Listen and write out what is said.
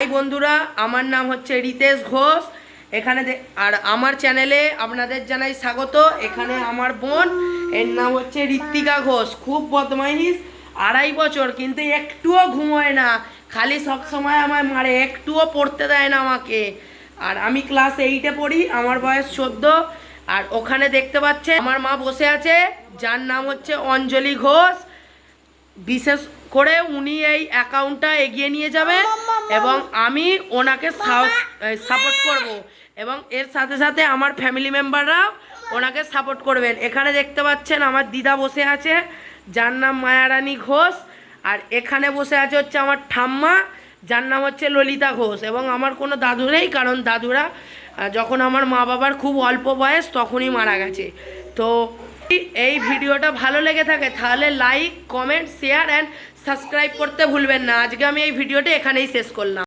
High বন্ধুরা, আমার নাম হচ্ছে রিতেশ ঘোষ। এখানে আর আমার চ্যানেলে আপনাদের জানাই স্বাগত। এখানে আমার বোন, এর নাম হচ্ছে ঋত্বিকা ঘোষ। খুব বদমাইশ, 2.5 বছর, কিন্তু একটুও ঘুমোয় না, খালি সব সময় আমায় মারে, একটুও পড়তে দেয় না আমাকে। আর আমি ক্লাস 8-এ পড়ি, আমার বয়স 14। আর ওখানে দেখতে পাচ্ছে আমার মা বসে আছে, যার নাম হচ্ছে অঞ্জলি ঘোষ। বিশেষ করে উনি এই অ্যাকাউন্টটা এগিয়ে নিয়ে যাবে এবং আমি ওনাকে সাপোর্ট করব, এবং এর সাথে সাথে আমার ফ্যামিলি মেম্বাররাও ওনাকে সাপোর্ট করবেন। এখানে দেখতে পাচ্ছেন আমার দিদা বসে আছে, যার নাম মায়ারানী ঘোষ। আর এখানে বসে আছে হচ্ছে আমার ঠাম্মা, যার নাম হচ্ছে ললিতা ঘোষ। এবং আমার কোনো দাদু নেই, কারণ দাদুরা যখন আমার মা বাবার খুব অল্প বয়স তখনই মারা গেছে। তো এই ভিডিওটা ভালো লেগে থাকে তাহলে like, comment, share and subscribe করতে ভুলবেন না। আজকে আমি এই ভিডিওটা এখানেই শেষ করলাম।